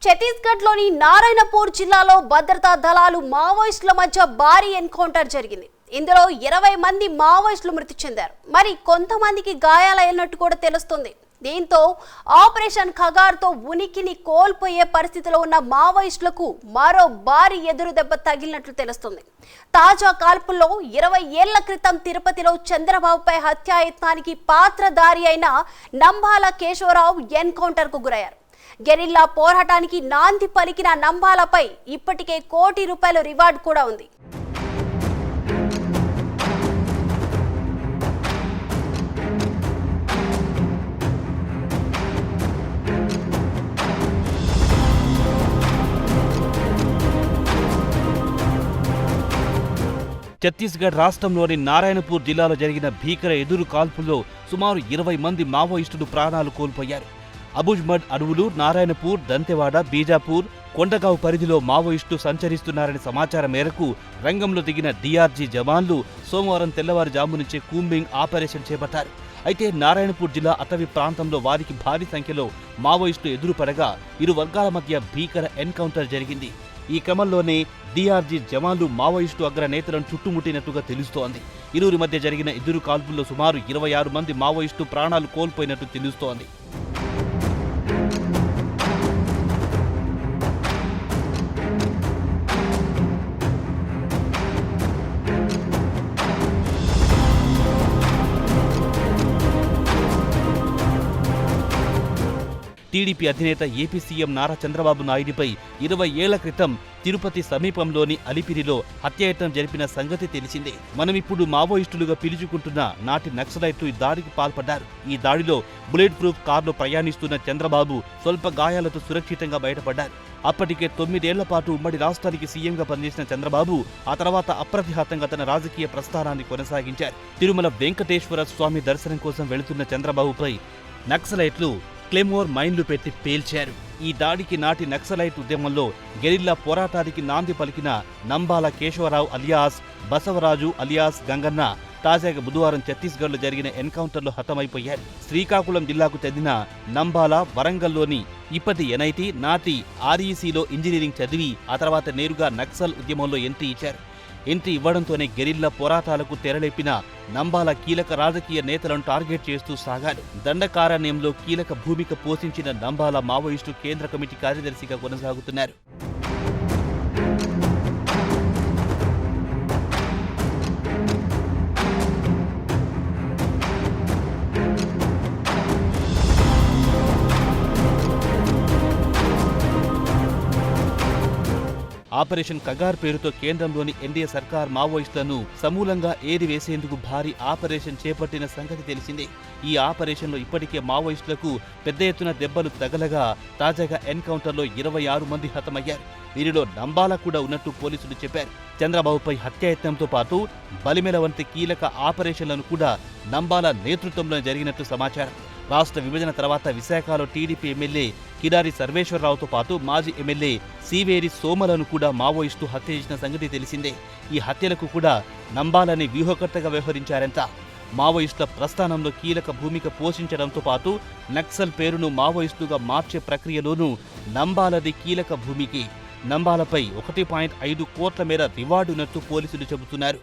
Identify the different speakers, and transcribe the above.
Speaker 1: ఛత్తీస్గఢ్లోని నారాయణపూర్ జిల్లాలో భద్రతా దళాలు మావోయిస్టుల మధ్య భారీ ఎన్కౌంటర్ జరిగింది. ఇందులో 20 మంది మావోయిస్టులు మృతి చెందారు. మరి కొంతమందికి గాయాలైనట్టు కూడా తెలుస్తుంది. దీంతో ఆపరేషన్ ఖగార్తో ఉనికిని కోల్పోయే పరిస్థితిలో ఉన్న మావోయిస్టులకు మరో భారీ ఎదురు దెబ్బ తగిలినట్లు తెలుస్తుంది. తాజా కాల్పుల్లో 20 ఏళ్ల క్రితం తిరుపతిలో చంద్రబాబుపై హత్యాయత్నానికి పాత్రధారి అయిన నంబాల కేశవరావు ఎన్కౌంటర్కు గురయ్యారు. గెరిల్లా పోరాటానికి నాంది పలికిన నంబాలపై ఇప్పటికే ₹1 కోటి రివార్డు కూడా ఉంది.
Speaker 2: ఛత్తీస్గఢ్ రాష్ట్రంలోని నారాయణపూర్ జిల్లాలో జరిగిన భీకర ఎదురు కాల్పుల్లో సుమారు 20 మంది మావోయిస్టులు ప్రాణాలు కోల్పోయారు. అబుజ్మడ్ అడవులు, నారాయణపూర్, దంతెవాడ, బీజాపూర్, కొండగావ్ పరిధిలో మావోయిస్టులు సంచరిస్తున్నారనే సమాచారం మేరకు రంగంలో దిగిన డీఆర్జీ జవాన్లు సోమవారం తెల్లవారుజాము నుంచే కూంబింగ్ ఆపరేషన్ చేపట్టారు. అయితే నారాయణపూర్ జిల్లా అటవీ ప్రాంతంలో వారికి భారీ సంఖ్యలో మావోయిస్టులు ఎదురుపడగా ఇరు వర్గాల మధ్య భీకర ఎన్కౌంటర్ జరిగింది. ఈ క్రమంలోనే డీఆర్జీ జవాన్లు మావోయిస్టు అగ్రనేతలను చుట్టుముట్టినట్టుగా తెలుస్తోంది. ఇరువురి మధ్య జరిగిన ఎదురు కాల్పుల్లో సుమారు 26 మంది మావోయిస్టు ప్రాణాలు కోల్పోయినట్టు తెలుస్తోంది. టీడీపీ అధినేత ఏపీ సీఎం నారా చంద్రబాబు నాయుడిపై 20 ఏళ్ల క్రితం తిరుపతి సమీపంలోని అలిపిరిలో హత్యాయత్నం జరిపిన సంగతి తెలిసిందే. మనమిప్పుడు మావోయిస్టులుగా పిలుచుకుంటున్న నాటి నక్సలైట్లు ఈ దాడికి పాల్పడ్డారు. ఈ దాడిలో బుల్లెట్ ప్రూఫ్ కారులో ప్రయాణిస్తున్న చంద్రబాబు స్వల్ప గాయాలతో సురక్షితంగా బయటపడ్డారు. అప్పటికే 9 ఏళ్ల పాటు ఉమ్మడి రాష్ట్రానికి సీఎంగా పనిచేసిన చంద్రబాబు ఆ తర్వాత అప్రతిహతంగా తన రాజకీయ ప్రస్థానాన్ని కొనసాగించారు. తిరుమల వెంకటేశ్వర స్వామి దర్శనం కోసం వెళుతున్న చంద్రబాబుపై నక్సలైట్లు క్లెమోర్ మైన్లు పెట్టి పేల్చారు. ఈ దాడికి నాటి నక్సలైట్ ఉద్యమంలో గెరిల్లా పోరాటానికి నాంది పలికిన నంబాల కేశవరావు అలియాస్ బసవరాజు అలియాస్ గంగన్న తాజాగా బుధవారం ఛత్తీస్గఢ్లో జరిగిన ఎన్కౌంటర్లో హతమైపోయారు. శ్రీకాకుళం జిల్లాకు చెందిన నంబాల వరంగల్లోని ఇప్పటి ఎన్ఐటి, నాటి ఆర్ఈసీలో ఇంజనీరింగ్ చదివి ఆ తర్వాత నేరుగా నక్సల్ ఉద్యమంలో ఎంట్రీ ఇచ్చారు. ఎంట్రీ ఇవ్వడంతోనే గెరిల్లా పోరాటాలకు తెరలేపిన నంబాల కీలక రాజకీయ నేతలను టార్గెట్ చేస్తూ సాగాడు. దండకారణ్యంలో కీలక భూమిక పోషించిన నంబాల మావోయిస్టు కేంద్ర కమిటీ కార్యదర్శిగా కొనసాగుతున్నారు. ఆపరేషన్ కగార్ పేరుతో కేంద్రంలోని ఎన్డీఏ సర్కార్ మావోయిస్టులను సమూలంగా ఏరివేసేందుకు భారీ ఆపరేషన్ చేపట్టిన సంగతి తెలిసిందే. ఈ ఆపరేషన్లో ఇప్పటికే మావోయిస్టులకు పెద్ద ఎత్తున దెబ్బలు తగలగా తాజాగా ఎన్కౌంటర్లో 26 మంది హతమయ్యారు. వీరిలో నంబాల కూడా ఉన్నట్టు పోలీసులు చెప్పారు. చంద్రబాబుపై హత్యాయత్నంతో పాటు బలిమెల వంటి కీలక ఆపరేషన్లను కూడా నంబాల నేతృత్వంలో జరిగినట్టు సమాచారం. రాష్ట్ర విభజన తర్వాత విశాఖలో టీడీపీ ఎమ్మెల్యే కిడారి సర్వేశ్వరరావుతో పాటు మాజీ ఎమ్మెల్యే సీవేరి సోమలను కూడా మావోయిస్టు హత్య చేసిన సంగతి తెలిసిందే. ఈ హత్యలకు కూడా నంబాలని వ్యూహకర్తగా వ్యవహరించారంట. మావోయిస్టుల ప్రస్థానంలో కీలక భూమిక పోషించడంతో పాటు నక్సల్ పేరును మావోయిస్టుగా మార్చే ప్రక్రియలోనూ నంబాలది కీలక భూమికి. నంబాలపై 1.5 కోట్ల మేర రివార్డునట్టు పోలీసులు చెబుతున్నారు.